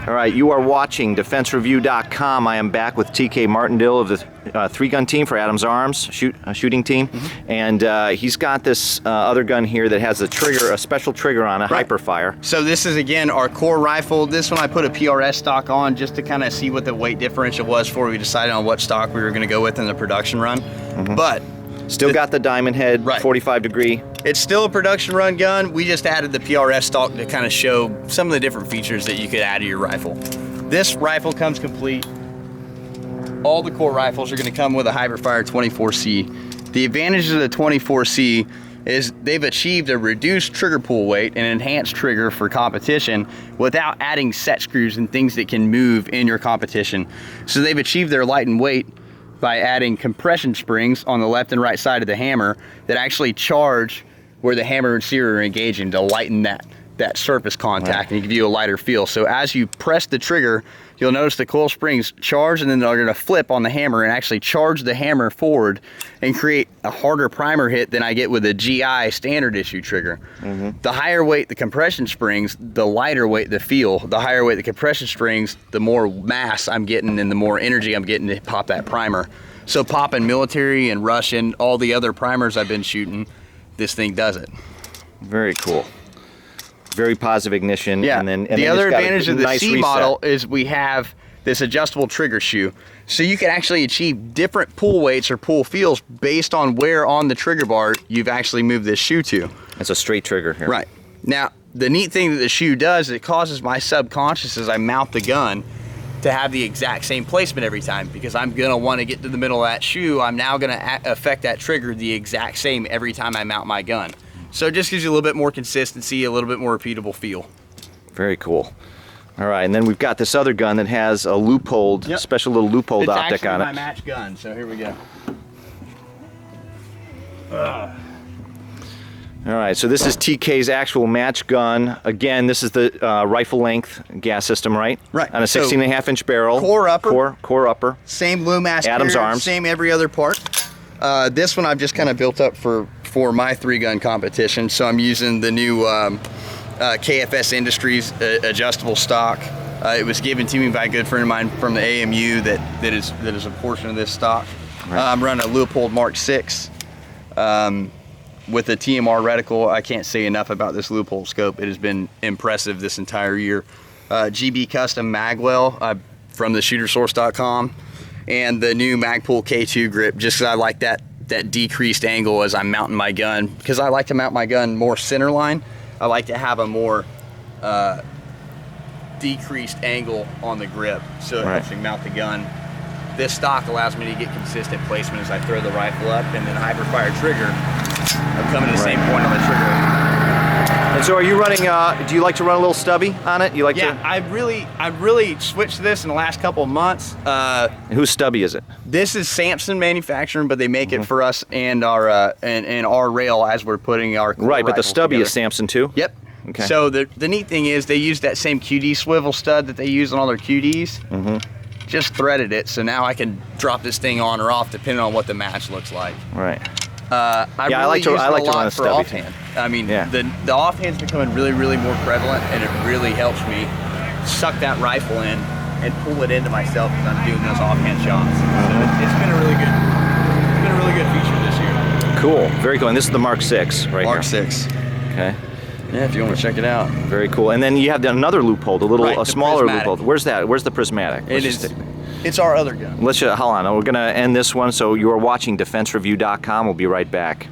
All right, you are watching DefenseReview.com. I am back with TK Martindill of the three-gun team for Adams Arms shooting team, and he's got this other gun here that has a trigger, a special trigger on it, HIPERFIRE. So this is again our COR rifle. This one I put a PRS stock on just to kind of see what the weight differential was before we decided on what stock we were going to go with in the production run. But still got the diamond head, 45 degree. It's still a production run gun. We just added the PRS stock to kind of show some of the different features that you could add to your rifle. This rifle comes complete. All the COR rifles are going to come with a HIPERFIRE 24C. The advantages of the 24C is they've achieved a reduced trigger pull weight and enhanced trigger for competition without adding set screws and things that can move in your competition. So they've achieved their light in weight by adding compression springs on the left and right side of the hammer that actually charge where the hammer and sear are engaging to lighten that surface contact and give you a lighter feel. So as you press the trigger, you'll notice the coil springs charge, and then they're going to flip on the hammer and actually charge the hammer forward and create a harder primer hit than I get with a GI standard issue trigger. The higher weight the compression springs, the lighter weight the feel. The higher weight the compression springs, the more mass I'm getting and the more energy I'm getting to pop that primer. So popping military and Russian, all the other primers I've been shooting, this thing does it. Very cool. Very positive ignition. Yeah. And then the other advantage of the nice C reset model is we have this adjustable trigger shoe. So you can actually achieve different pull weights or pull feels based on where on the trigger bar you've actually moved this shoe to. It's a straight trigger here. Right. Now, the neat thing that the shoe does, it causes my subconscious as I mount the gun to have the exact same placement every time, because I'm gonna wanna get to the middle of that shoe. I'm now gonna affect that trigger the exact same every time I mount my gun. So it just gives you a little bit more consistency, a little bit more repeatable feel. Very cool. All right, and then we've got this other gun that has a loopholed, special little loopholed optic on it. It's actually my match gun, so here we go. All right, so this is TK's actual match gun. Again, this is the rifle length gas system, right? Right. On a 16.5-inch barrel. COR upper. COR upper. Same blue mass Adams carrier, Arms. same every other part. This one I've just kind of built up for my three-gun competition. So I'm using the new KFS Industries adjustable stock. It was given to me by a good friend of mine from the AMU that is a portion of this stock. I'm running a Leupold Mark 6 with a TMR reticle. I can't say enough about this Leupold scope. It has been impressive this entire year. GB Custom Magwell from the shootersource.com, and the new Magpul K2 grip, just because I like that decreased angle as I'm mounting my gun, because I like to mount my gun more center line. I like to have a more decreased angle on the grip, so it helps me mount the gun. This stock allows me to get consistent placement as I throw the rifle up, and then HIPERFIRE trigger, I'm coming to the same point on the trigger. And so are you running, do you like to run a little stubby on it? You like to? I've really switched to this in the last couple of months. Whose stubby is it? This is Samson manufacturing, but they make it for us and our rail as we're putting our right, but the stubby together. is Samson too? Yep. Okay. So the neat thing is they use that same QD swivel stud that they use on all their QDs. Just threaded it, so now I can drop this thing on or off depending on what the match looks like. Right. I like to run a stubby offhand. I mean, the offhand's becoming really more prevalent, and it really helps me suck that rifle in and pull it into myself as I'm doing those offhand shots. So it's been a really good feature this year. Cool, very cool. And this is the Mark 6 right Mark here. 6. Okay. Yeah, if you want to check it out. Very cool. And then you have another loophole, a smaller loophole. Where's that? Where's the prismatic? It's our other gun. Hold on. We're going to end this one. So you are watching DefenseReview.com. We'll be right back.